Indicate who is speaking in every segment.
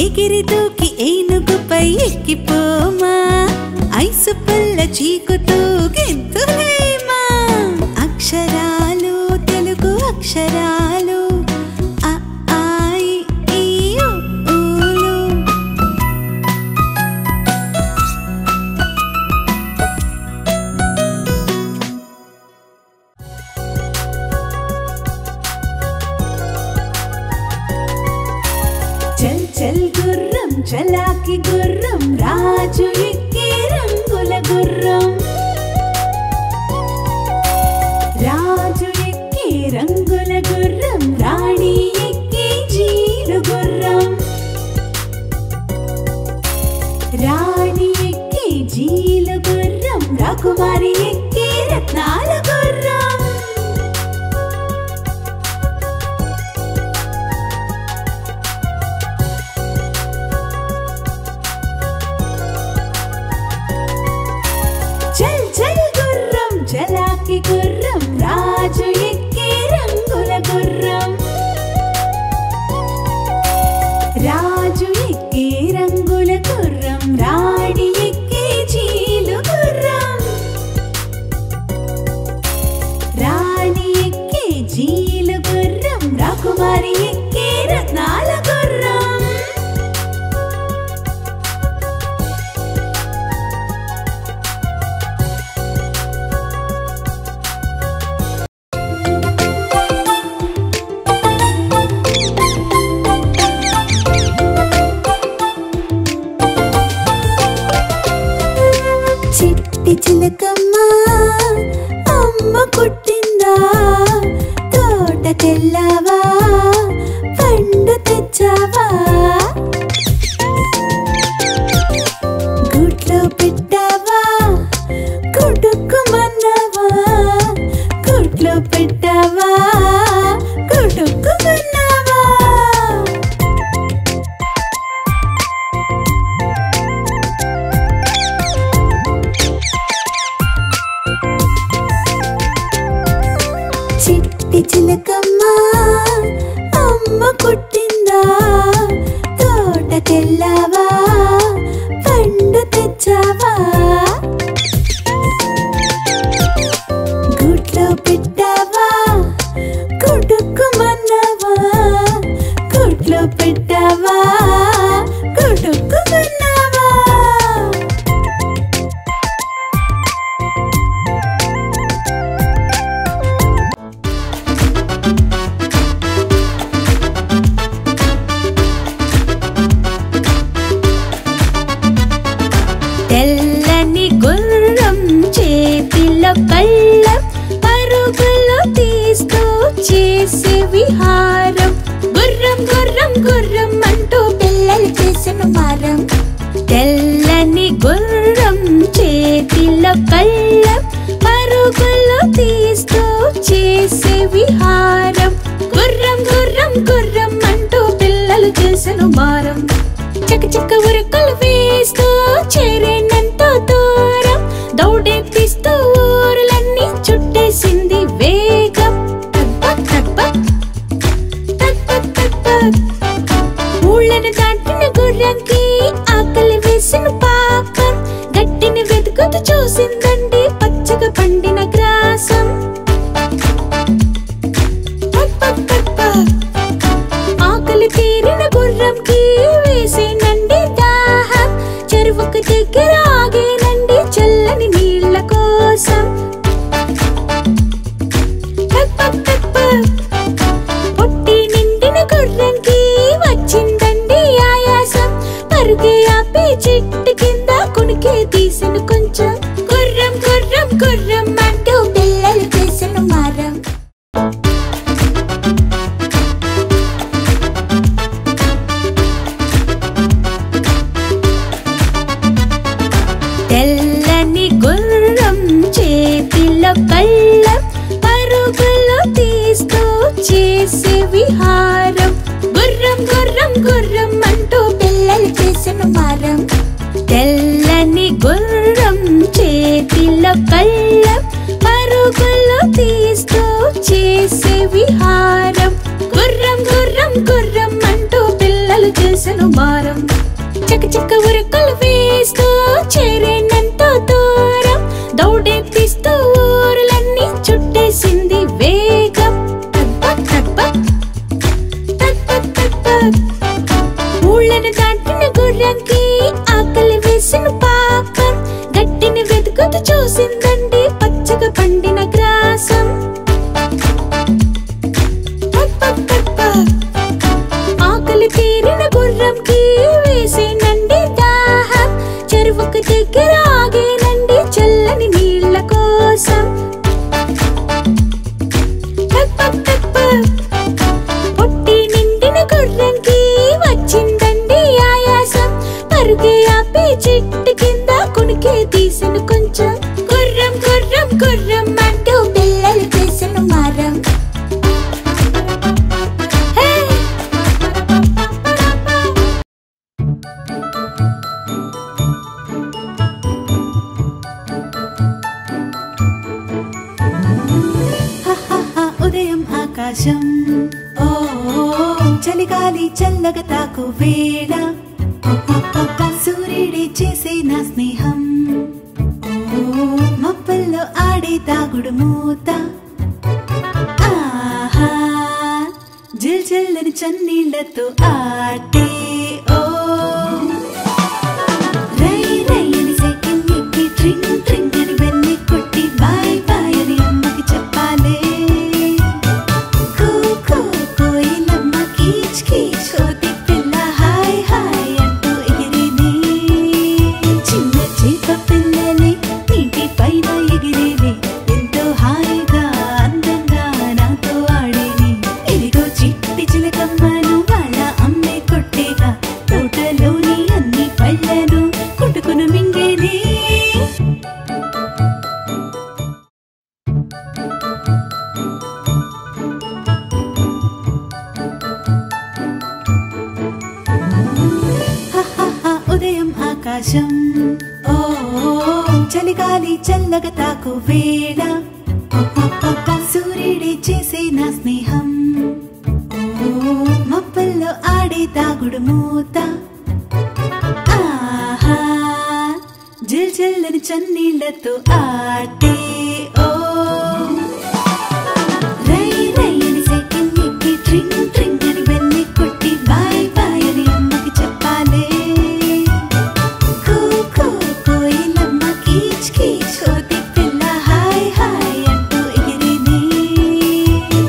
Speaker 1: ఎగిరి దూకి చలాకి గుర్రం రాజు ఎక్కే రంగుల గుర్రం రాజు ఎక్కే రంగుల గుర్రం రాణి ఎక్కే జీలు గుర్రం రాణి ఎక్కే జీలు గుర్రం రాకుమారి ఎక్కే రత్నాల గుర్రం చల్ చల్ గుర్రం చలాకి గుర్రం రాజు ఎక్కే రంగుల గుర్రం రాజు ఎక్కే రంగుల గుర్రం రాణి ఎక్కే జీలు గుర్రం రాణి ఎక్కే జీలు గుర్రం రాకుమారి ఎక్కే రత్నాల గుర్రం చిట్టి చిలకమ్మ అమ్మ పుట్టిందా తోటకెళ్ళావా పండు తెచ్చావా గుడ్లో పెట్టావా కుడుక్కుమన్నావా గుడ్లో పెట్టావా కుడుక్కుమన్నావా చిట్టి చిలకమ్మ అమ్మ పుట్టిందా తోటకెళ్ళావా పండు తెచ్చావా గుడ్లో పెట్టావా కుడుక్కుమన్నావా గుడ్లో పెట్టావా కుడుక్కుమన్నావా తెల్లని గుర్రం చేతిలో కళ్ళం పరుగులు తీస్తూ చేసే విహారం గుర్రం గుర్రం గుర్రం అంటూ పిల్లలు చేసిన మారం తెల్లని గుర్రం చేతిలో కళ్ళం పరుగులు తీస్తూ చేసే విహారం గుర్రం గుర్రం గుర్రం అంటూ పిల్లలు చేసిన మారం చక చక ఉరుకులు వేస్తూ చేరేనంతో దూరం దౌడెత్తిస్తూ ఊరులన్నీ చుట్టేసింది వేగం ఊళ్ళను దాటిన గుర్రంకి ఆకలి వేసిన పాపం గట్టిని వెతుకుతూ చూసిందండి పచ్చగా పండిన గ్రాసం ఆకలి తీరిన గుర్రంకి వేసేనండి దాహం చెరువుకు దగ్గర ఆగేనండి చల్లని నీళ్ళ కోసం పొట్టి నిండిన గుర్రంకి వచ్చిందండి ఆయాసం పరుగే ఆపి చెట్టు కింద కొనికే తీసిన కొంచెం గుర్రం గుర్రం గుర్రం అంటూ పిల్లలు చేసిన మారం తెల్లని గుర్రం చేతిలో కళ్ళం పరుగులు తీస్తూ చేసే విహారం గుర్రం గుర్రం గుర్రం అంటూ పిల్లలు చేసిన మారం తెల్లని గుర్రం చేతిలో కళ్ళం పరుగులు తీస్తూ చేసే విహారం గుర్రం గుర్రం గుర్రం అంటూ పిల్లలు చేసిన మారం చక చక ఉరుకులు వేస్తూ చేరేనంతో దూరం దౌడెత్తిస్తూ ఊరులన్నీ చుట్టేసింది వేగం ఊళ్ళను దాటిన గుర్రంకి ఆకలి వేసిన పాపం గట్టిని వెతుకుతూ చూసిందండి పచ్చగా పండిన గ్రాసం ఆకలి తీరిన గుర్రంకి వేసిన పరుగే ఆపి చెట్టు కింద కునికి తీసిన కొంచెం గుర్రం గుర్రం గుర్రం అంటూ పిల్లలు చేసిన మారం ఉదయం ఆకాశం ఓ చలిగాలి చల్లగా తాకు వేళ సూర్యుడే చేసే నా స్నేహం మబ్బల్లో ఆడే తాగుడు మూత ఆహా జిల్ జిల్లని చన్నీళ్లతో ఆటే ఓ రై రై అని సైకిల్ ఎక్కి ట్రింగ్ ట్రింగ్ అని బెల్లి కొట్టి బాయ్ బాయ్ అని అమ్మకి చెప్పాలే కూ కోయిలమ్మ కీచ్ కీచ్ కోతి పిల్ల హాయ్ హాయ్ అంటూ ఎగిరేనే చిన్న చేప పిల్లలే నీటి పైన ఎగిరేలే ఎంతో హాయిగా అందంగా నాతో ఆడేనే ఇదిగో చిట్టి చిలకమ్మను వాళ్ళ అమ్మే కొట్టేగా తోటలోని అన్ని పళ్ళను కొట్టుకును మింగేనే ఉదయం ఆకాశం ఓ చలిగాలి చల్లగా తాకు వేళ సూర్యుడే చేసే నా స్నేహం మబ్బల్లో ఆడే తాగుడు మూత ఆహా జిల్ జిల్లని చన్నీళ్లతో ఆటే ఓ రై రై అని సైకిల్ ఎక్కి ట్రింగ్ ట్రింగ్ అని బెల్లి కొట్టి బాయ్ బాయ్ అని అమ్మకి చెప్పాలే కూ కోయిలమ్మ కీచ్ కీచ్ కోతి పిల్ల హాయ్ హాయ్ అంటూ ఎగిరేనే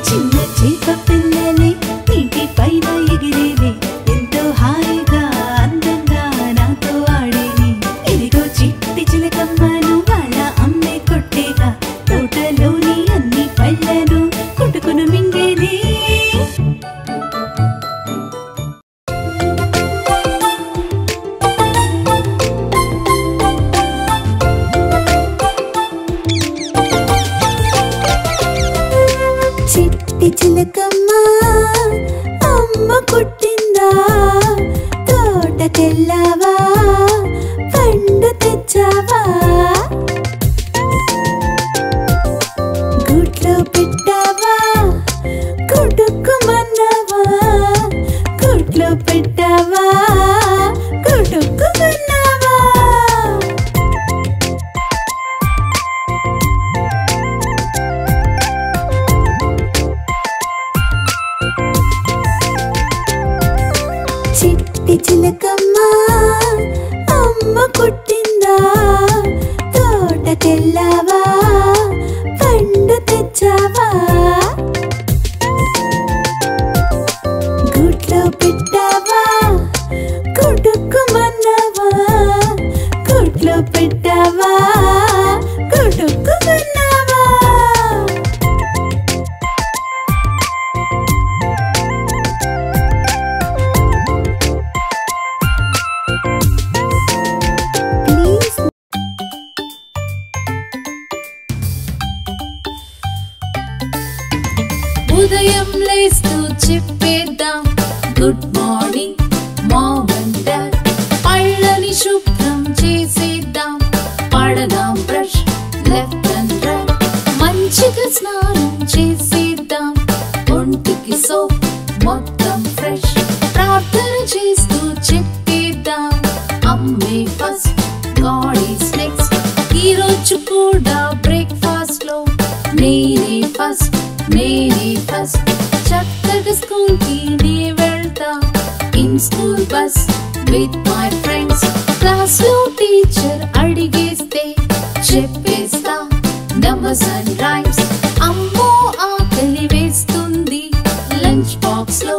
Speaker 1: చిన్న చేప పిల్లలే నీటి పైన ఎగిరేలే ఎంతో హాయిగా అందంగా నాతో ఆడేనే ఇదిగో చిట్టి చిలకమ్మను వాళ్ళ అమ్మే కొట్టేగా తోటలోని అన్ని పళ్ళను కొట్టుకును మింగేనే చిట్టి చిలకమ్మ అమ్మ కొట్టిందా తోటకెళ్ళావా పండు తెచ్చావా గుడ్లో పెట్టావా కొడుకుమన్నావా గుడ్లో పెట్టావా కొడుకుమన్నావా చిట్టి చిలకమ్మ అమ్మ కొట్టిందా తోటకెళ్ళావా పండు తెచ్చావా గుడ్లో పెట్టావా కొడుకుమన్నావా గుడ్లో పెట్టావా కొడుకుమన్నావా ప్లీజ్
Speaker 2: ఉదయం లేస్తూ చెప్పేద్దాం good morning mom and dad పళ్ళని శుభ్రం చేసేద్దాం పడదాం బ్రష్ లెఫ్ట్ అండ్ రైట్ మంచిగా స్నానం చేసేద్దాం ఒంటికి సోప్ మొత్తం ఫ్రెష్ ప్రార్థన చేస్తూ చెప్పేద్దాం అమ్మే ఫస్ట్ గాడ్ ఈస్ నెక్స్ట్ ఈ రోజు కూడా బ్రేక్ఫాస్ట్ లో నేనే ఫస్ట్ చక్కగా స్కూల్ కి నే వెళ్తా in school bus with my friends class లో టీచర్ అడిగేస్తే చెప్పేస్తా నంబర్స్ అండ్ రైమ్స్ అమ్మో ఆకలి వేస్తుంది లంచ్ బాక్స్ లో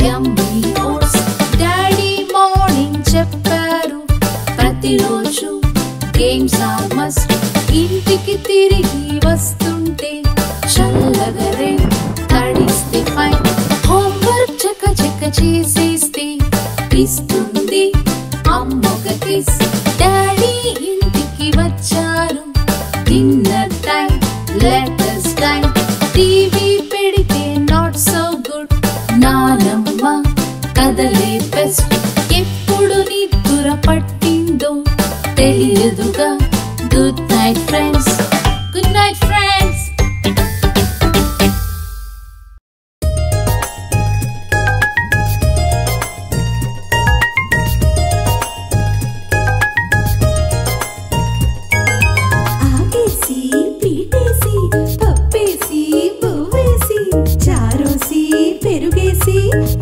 Speaker 2: యమ్మీ ఓట్స్ డాడీ మార్నింగ్ చెప్పారు ప్రతిరోజు గేమ్స్ ఆర్ మస్ట్ ఇంటికి తిరిగి వస్తుంటే చల్లగా రేన్ తడిస్తే ఫైన్ హోంవర్క్ చక్క చక్క చేసేస్తే ఇస్తుంది అమ్మ కిస్ డాడీ ఇంటికి వచ్చారు dinner time letters time TV పెడితే నాట్ సో గుడ్ నానమ్మ కదలే బెస్ట్ ఎప్పుడు నిద్ర పట్టిందో తెలియదుగా good night friends good night friends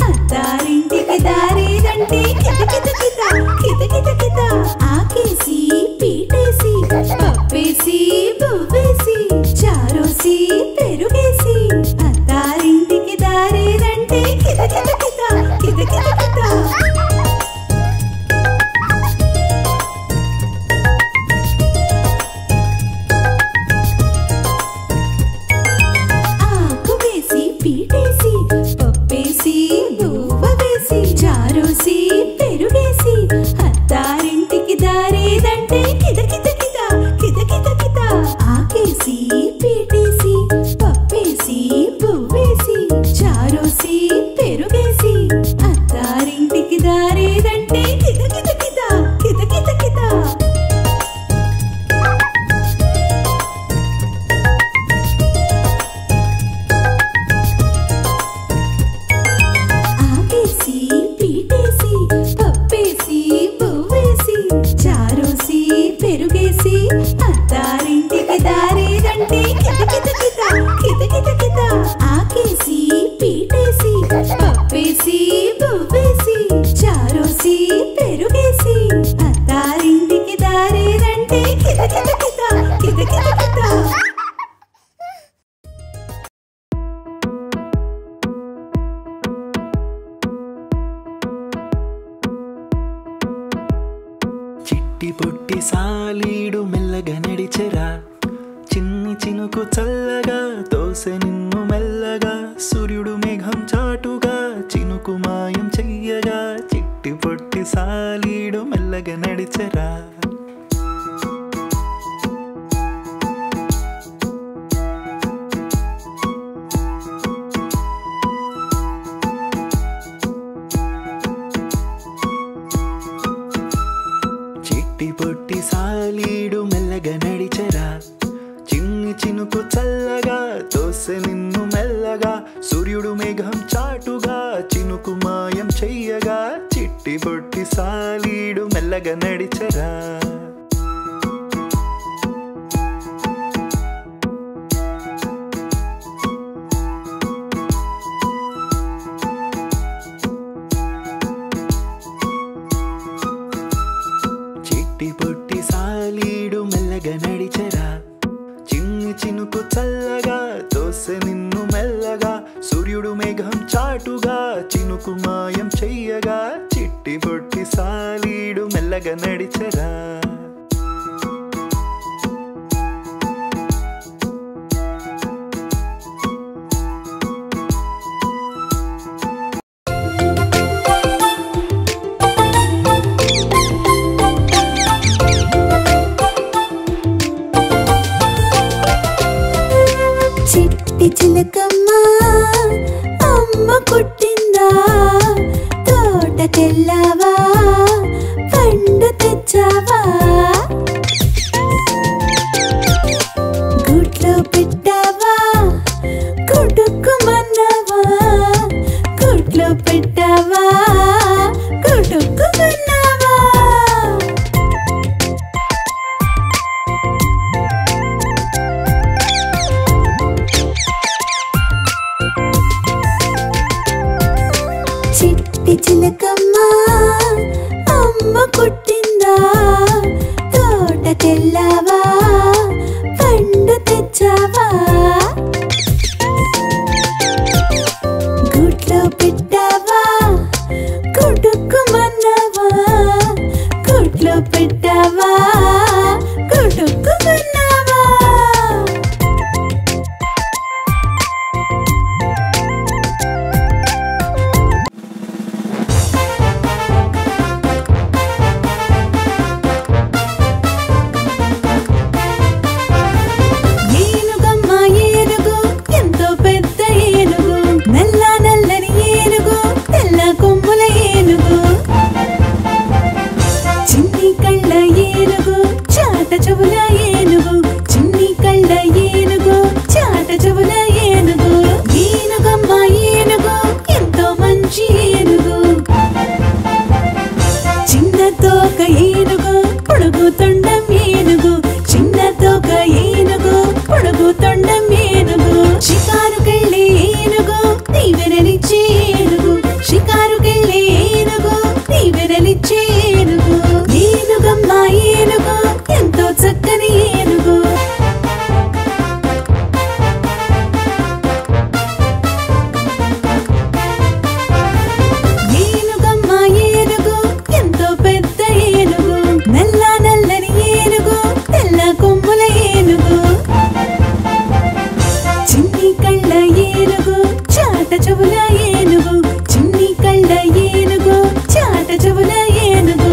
Speaker 1: అత్తారింటికి దారేదంటే కిత కిత కిత కిత కిత కిత ఆకేసి పీటేసి పప్పేసి బువ్వేసి చారోసి పెరుగేసి అత్తారింటికి దారేదంటే కిత కిత కిత కిత కిత కిత ఆకు వేసి పీటేసి పప్పేసి బువ్వేసి చారోసి పెరుగేసి అత్తారింటికి దారేదంటే కిత కిత కిత కిత కిత కిత ఆకేసి పీటేసి పప్పేసి బువ్వేసి చారోసి పెరుగేసి అత్తారింటికి దారేదంటే కిత కిత కిత కిత కిత కిత ఆకేసి పీటేసి పప్పేసి బువ్వేసి చారోసి పెరుగేసి అత్తారింటికి దారేదంటే కిత కిత కిత కిత కిత కిత ఆకేసి పీటేసి పప్పేసి బువ్వేసి చారోసి పెరుగేసి అత్తారింటికి దారేదంటే కిత కిత కిత కిత కిత కిత
Speaker 3: చిట్టి పొట్టి సాలీడు మెల్లగా నడిచెరా చిన్ని చినుకు చల్లగా తోసె నిన్ను మెల్లగా సూర్యుడు మేఘం చాటుగా చినుకు మాయం చెయ్యగా చిట్టి పొట్టి సాలీడు మెల్లగా నడిచెరా చిట్టి పొట్టి సాలీడు మెల్లగా నడిచెరా చిన్ని చినుకు చల్లగా తోసె నిన్ను మెల్లగా సూర్యుడు మేఘం చాటుగా చినుకు మాయం చెయ్యగా చిట్టి పొట్టి సాలీడు మెల్లగా నడిచెరా చిట్టి పొట్టి సాలీడు మెల్లగా నడిచెరా చిన్ని చినుకు చల్లగా తోసె నిన్ను మెల్లగా సూర్యుడు మేఘం చాటుగా చినుకు మాయం చెయ్యగా చిట్టి పొట్టి సాలీడు మెల్లగా నడిచెరా
Speaker 1: చిట్టి చిలకమ్మ అమ్మ పుట్టిందా తోటకెళ్ళావా పండు తెచ్చావా గుడ్లో పెట్టావా గుడుక్కుమన్నావా గుడ్లో పెట్టావా గుడుక్కుమన్నావా చిట్టి చిలకమ్మ అమ్మ పుట్టిందా తోటకెళ్ళావా పండు తెచ్చావా గుడ్లో పెట్టావా గుడుక్కుమన్నావా గుడ్లో పెట్టావా గుడుక్కుమన్నావా తోక ఏనుగు పొడుగు తొండం ఏనుగు చిన్న తోక ఏనుగు పొడుగు తొండం ఏనుగు షికారుకెళ్ళే ఏనుగు తీవెరలిచ్చే ఏనుగు షికారుకెళ్ళే ఏనుగు తీవెరలిచ్చే ఏనుగు ఏనుగమ్మ ఏనుగు ఎంతో చక్కని ఏనుగు ఏనుగమ్మ ఏనుగు ఎంతో పెద్ద ఏనుగు నల్ల నల్లని ఏనుగు తెల్ల కొమ్ముల ఏనుగు చిన్ని కళ్ళ ఏనుగు చాట చెవుల ఏనుగు చిన్ని కళ్ళ ఏనుగు చాట చెవుల ఏనుగు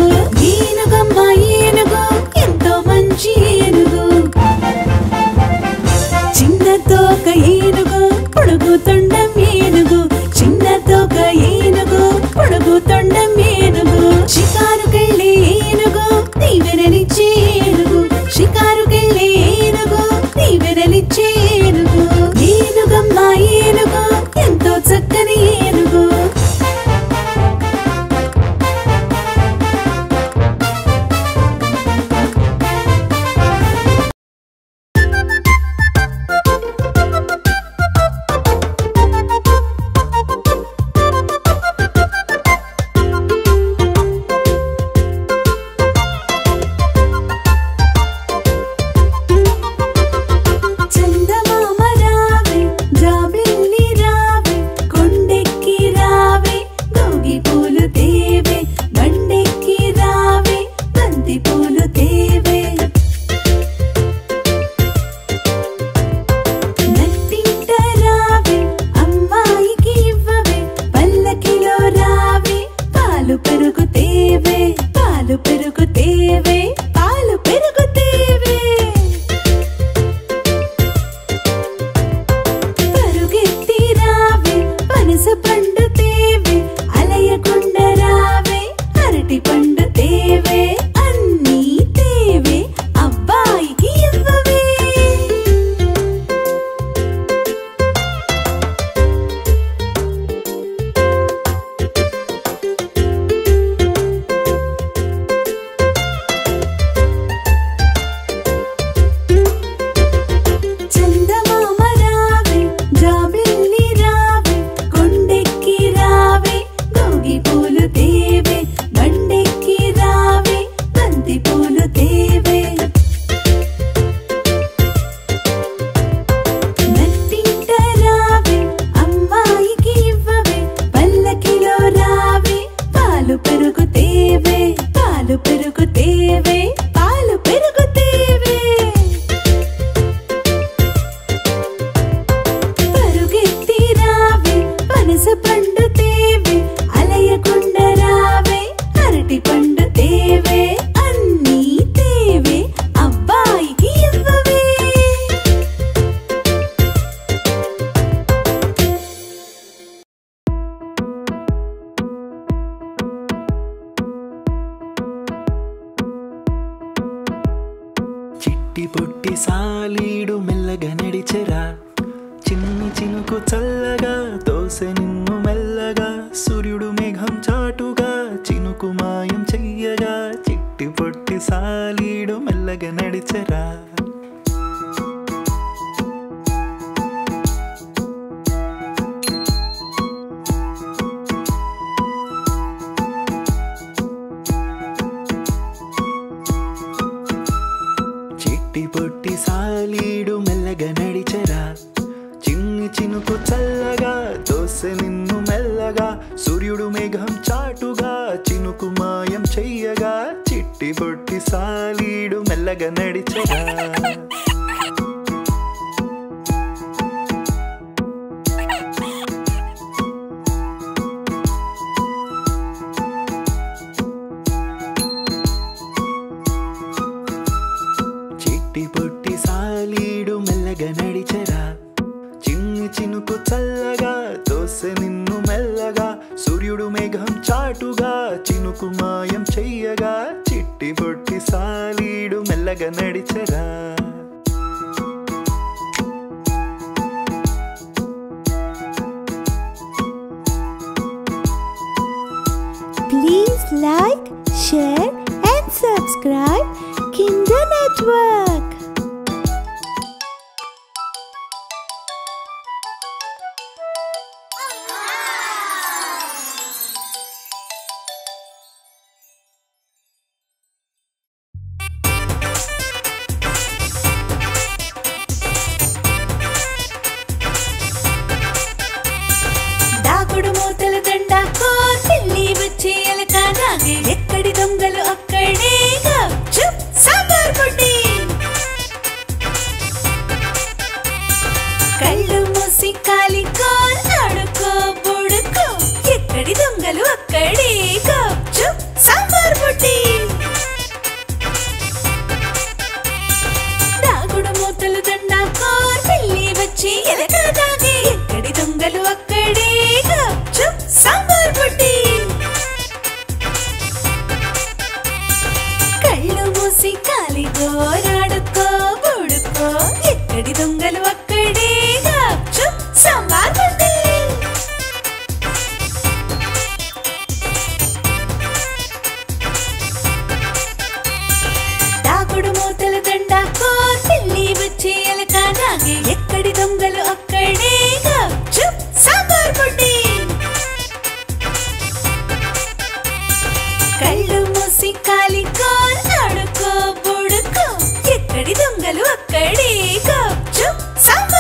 Speaker 1: ఏనుగమ్మ ఏనుగు ఎంతో మంచి ఏనుగు చిన్న తోక ఏనుగు పొడుగు తొండం ఏనుగు చిన్న తోక ఏనుగు పొడుగు తొండం ఏనుగు షికారుకెళ్ళే ఏనుగు తీవెరలిచ్చే ఏనుగు షికారుకెళ్ళే ఏనుగు తీవెరలిచ్చే ఏనుగు ఏనుగమ్మ ఏనుగు ఎంతో చక్కని ఏనుగు చందమామ రావే జాబిల్లి రావే కొండెక్కి రావే గోగి పూలు తేవే బండెక్కి రావే బంతి పూలు తేవే నట్టింట రావే అమ్మాయికి ఇవ్వవే పల్లకిలో రావే పాలు పెరుగు తేవే పాలు పెరుగు తేవే పాలు పెరుగు తేవే పరుగెత్తి రావే పనస పండు తేవే అలయకుండ రావే అరటి పండు తేవే అన్నీ తేవే అబ్బాయికి ఇవ్వవే చందమామ రావే జాబిల్లి రావే కొండెక్కి రావే గోగి పూలు తేవే బండెక్కి రావే బంతి పూలు తేవే నట్టింట రావే అమ్మాయికి ఇవ్వవే పల్లకిలో రావే పాలు పెరుగు తేవే పాలు పెరుగు తేవే పాలు పెరుగు తేవే పరుగెత్తి రావే పనస పండు తేవే అలయకుండ రావే అరటి పండు తేవే అన్నీ తేవే అబ్బాయికి ఇవ్వవే
Speaker 3: చిట్టి పొట్టి సాలీడు మెల్లగా నడిచెరా చిన్ని చినుకు చల్లగా తోసె నిన్ను మెల్లగా సూర్యుడు మేఘం చాటుగా చినుకు మాయం చెయ్యగా చిట్టి పొట్టి సాలీడు మెల్లగా నడిచెరా చిట్టి పొట్టి సాలీడు మెల్లగా నడిచెరా చిన్ని చినుకు చల్లగా తోసె నిన్ను మెల్లగా సూర్యుడు మేఘం చాటుగా చినుకు మాయం చెయ్యగా చిట్టి పొట్టి సాలీడు మెల్లగా నడిచెరా చిట్టి పొట్టి సాలీడు మెల్లగా నడిచెరా చిన్ని చినుకు చల్లగా తోసె నిన్ను మెల్లగా సూర్యుడు మేఘం చాటుగా చినుకు మాయం చెయ్యగా చిట్టి పొట్టి సాలీడు మెల్లగా నడిచెరా
Speaker 1: Please like, share subscribe Kinder Network. దాగుడు మూతల దండ పిల్లి వచ్చి ఎలకానాగే ఎక్కడి దొంగలు అక్కడే గప్చుప్ సాంబార్ పొడి కళ్ళు మూసి కాలికో ఆడుకో బుడుకో ఎక్కడి దొంగలు అక్కడే గప్చుప్ సాంబార్ పొడి దాగుడు మూతల దండ పిల్లి వచ్చి ఎలకానాగే ఎక్కడి దొంగలు అక్కడే గప్చుప్ సాంబార్ పొడి కళ్ళు మూసి కాలిగోరాడుకో బుడుకో ఎక్కడి దొంగలు అక్కడే గప్చుప్ సాంబార్ పొడి దాగుడు మూతల దండ పిల్లి వచ్చి ఎలకానాగే ఎక్కడి దొంగలు అక్కడే గప్చుప్ సాంబార్ పొడి కళ్ళు మూసి కాలికో ఆడుకో బుడుకో ఎక్కడి దొంగలు అక్కడే గప్చుప్ సాంబార్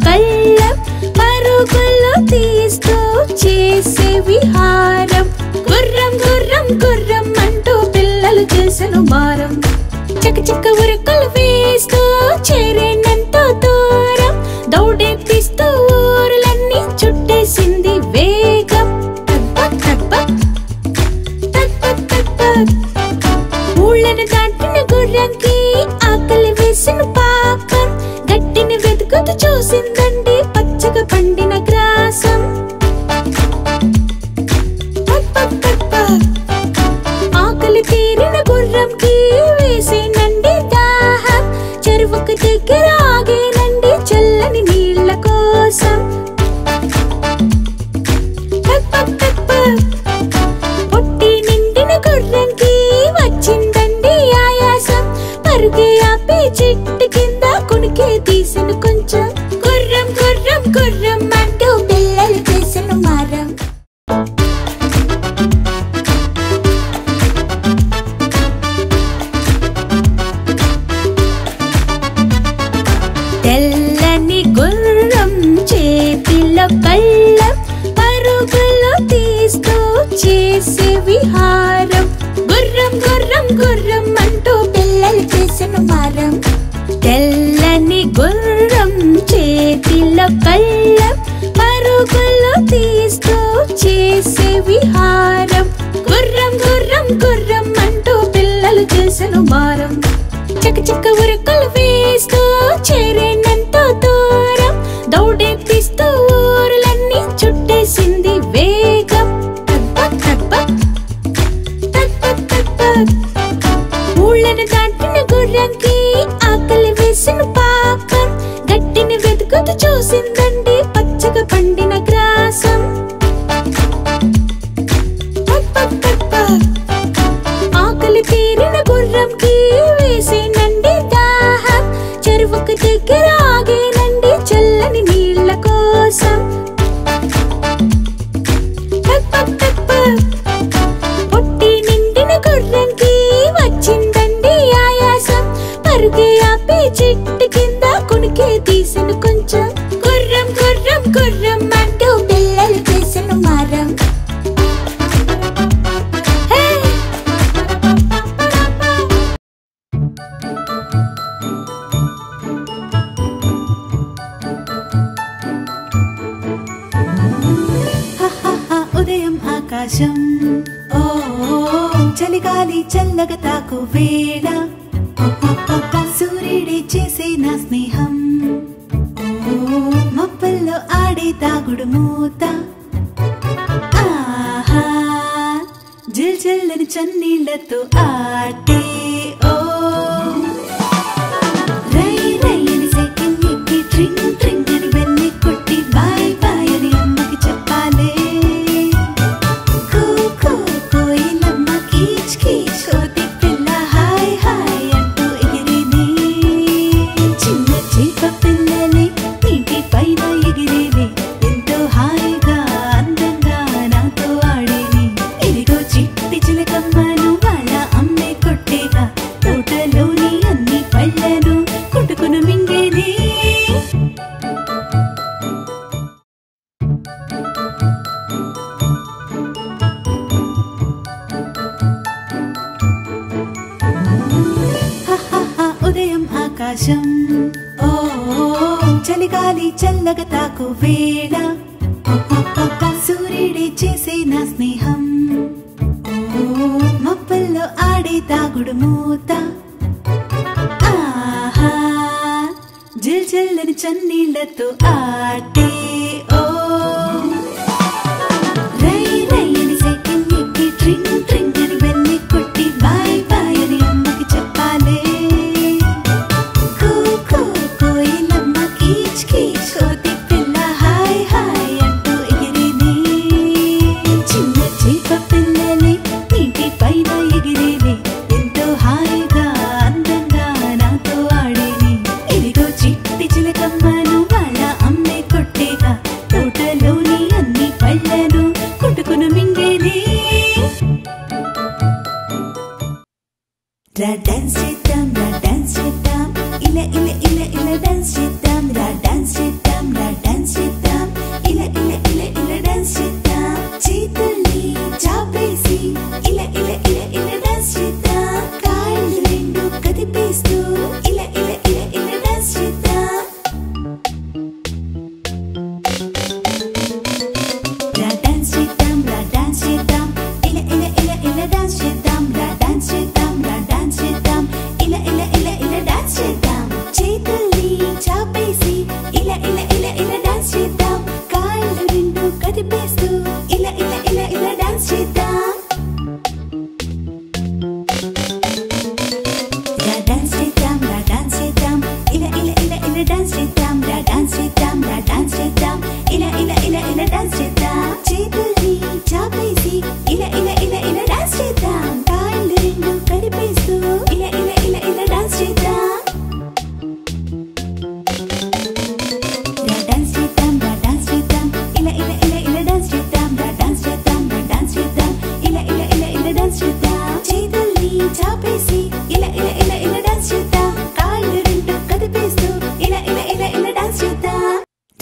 Speaker 1: కళ్ళం పరుగులు తీస్తూ చేసే విహారం గుర్రం గుర్రం గుర్రం అంటూ పిల్లలు చేసెను మారం చక చక ఉరుకులు వేస్తూ చేరేనంత దూరం దౌడెత్తిస్తూ ఊరులన్నీ చుట్టేసింది వేగం ఊళ్ళను దాటిన గుర్రంకి ఆకలి వేసిన పాపం గట్టిని వెతుకుతూ చూసిందండి పచ్చగా పండిన గ్రాసం ఆకలి తీరిన గుర్రంకి వేసేనండి దాహం చెరువుకు దగ్గర ఆగేనండి చల్లని నీళ్ళ కోసం పొట్టి నిండిన గుర్రంకి వచ్చిందండి ఆయాసం పరుగే ఆపి చెట్టు కింద కునికి తీసిన కొంచెం గుర్రం గుర్రం గుర్రం అంటూ పిల్లలు చేసిన మారం తెల్లని గుర్రం చేతిలో కళ్ళం పరుగులు తీస్తూ చేసే విహారం గుర్రం గుర్రం గుర్రం అంటూ పిల్లలు చేసిన మారం తెల్లని గుర్రం చేతిలో కళ్ళం పరుగులు తీస్తూ చేసే విహారం గుర్రం గుర్రం గుర్రం అంటూ పిల్లలు చేసిన మారం చక చక ఉరుకులు వేస్తూ చేరేనంత దూరం దౌడెత్తిస్తూ ఊరులన్నీ చుట్టేసింది వేగం ఊళ్ళను దాటిన గుర్రంకి ఆకలి వేసిన పాపం గట్టిని వెతుకుతూ చూసిందండి పచ్చగా పండిన గ్రాసం ఆకలి తీరిన గుర్రంకి వేసేనండి దాహం చెరువుకు దగ్గర ఆగేనండి చల్లని నీళ్ళ కోసం పొట్టి నిండిన గుర్రంకి వచ్చిందండి ఆయాసం పరుగే ఆపి చెట్టు కింద కునికి తీసిన కొంచెం గుర్రం గుర్రం గుర్రం అంటూ పిల్లలు చేసిన మారం
Speaker 4: ఉదయం ఆకాశం ఓ చలిగాలి చల్లగా తాకు వేళ సూర్యుడే చేసే నా స్నేహం ఓ మబ్బల్లో ఆడే తాగుడు మూత ఆహా జిల్ జిల్లని చన్నీళ్లతో ఆటే ఓ రై రై అని సైకిల్ ఎక్కి ట్రింగ్ ట్రింగ్ అని బెల్లి కొట్టి బాయ్ బాయ్ అని అమ్మకి చెప్పాలే కోయిలమ్మ కీచ్ కీచ్ కోతి పిల్ల హాయ్ హాయ్ అంటూ ఎగిరేనే చిన్న చేప పిల్లలే నీటి పైన ఎగిరేనే ఎంతో హాయిగా అందంగా నాతో ఆడేనే ఇదిగో చిట్టి చిలకమ్మను వాళ్ళ అమ్మే కొట్టేగా తోటలోని అన్ని పళ్ళను కొట్టుకును మింగేనే ఉదయం ఆకాశం ఓ చలిగాలి చల్లగా తాకు వేళ సూర్యుడే చేసే నా స్నేహం ఓ మబ్బల్లో ఆడే తాగుడు మూత ఆహా జిల్ జిల్లని చన్నీళ్లతో ఆటే ఓ రై రై అని సైకిల్ ఎక్కి ట్రింగ్ ట్రింగ్ అని బెల్లి కొట్టి బాయ్ బాయ్ అని అమ్మకి చెప్పాలే కోయిలమ్మ కీచ్ కీచ్ కోతి పిల్ల హాయ్ హాయ్ అంటూ ఎగిరేనే చిన్న చేప పిల్లలే నీటి పైన ఎగిరేనే ఎంతో హాయిగా అందంగా నాతో ఆడేనే ఇదిగో చిట్టి చిలకమ్మను వాళ్ళ అమ్మే కొట్టేగా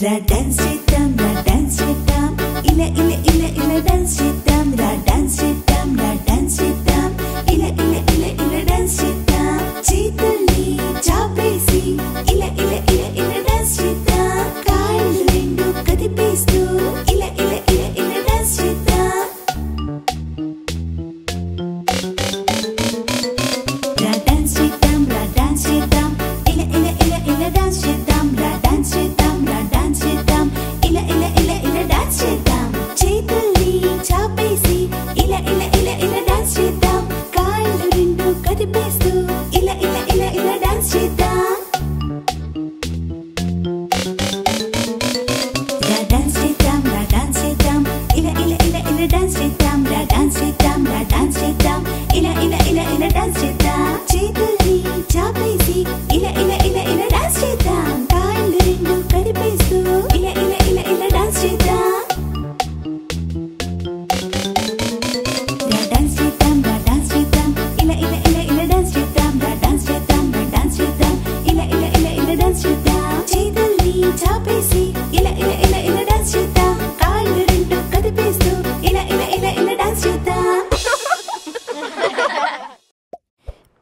Speaker 4: రా డాన్స్ చేద్దాం రా డాన్స్ చేద్దాం ఇలా ఇలా ఇలా ఇలా డాన్స్ చేద్దాం రా డాన్స్ చేద్దాం రా డాన్స్ చేద్దాం ఇలా ఇలా ఇలా ఇలా డాన్స్ చేద్దాం చేతుల్ని చాపేసి ఇలా ఇలా ఇలా ఇలా డాన్స్ చేద్దాం కాళ్ళు రెండు కదిపేస్తూ ఇలా ఇలా ఇలా ఇలా డాన్స్ చేద్దాం రా డాన్స్ చేద్దాం రా డాన్స్ చేద్దాం ఇలా ఇలా ఇలా ఇలా డాన్స్ చేద్దాం రా డాన్స్ చేద్దాం రా డాన్స్ చేద్దాం ఇలా ఇలా ఇలా ఇలా డాన్స్ చేద్దాం చేతుల్ని చాపేసి ఇలా ఇలా ఇలా ఇలా డాన్స్ చేద్దాం కాళ్ళు రెండు కదిపేస్తూ ఇలా ఇలా ఇలా ఇలా డాన్స్ చేద్దాం రా డాన్స్ చేద్దాం రా డాన్స్ చేద్దాం ఇలా ఇలా ఇలా ఇలా డాన్స్ చేద్దాం రా డాన్స్ చేద్దాం రా డాన్స్ చేద్దాం ఇలా ఇలా ఇలా ఇలా డాన్స్ చేద్దాం చేతుల్ని చాపేసి ఇలా ఇలా ఇలా ఇలా డాన్స్ చేద్దాం కాళ్ళు రెండు కదిపేస్తూ ఇలా ఇలా ఇలా ఇలా డాన్స్ చేద్దాం రా డాన్స్ చేద్దాం రా డాన్స్ చేద్దాం ఇలా ఇలా ఇలా ఇలా డాన్స్ చేద్దాం రా డాన్స్ చేద్దాం రా డాన్స్ చేద్దాం ఇలా ఇలా ఇలా ఇలా డాన్స్ చేద్దాం చేతుల్ని చాపేసి ఇలా ఇలా ఇలా ఇలా డాన్స్ చేద్దాం కాళ్ళు రెండు కదిపేస్తూ ఇలా ఇలా ఇలా ఇలా డాన్స్ చేద్దాం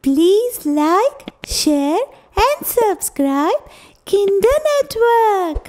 Speaker 4: Please like, share and subscribe Kinder Network.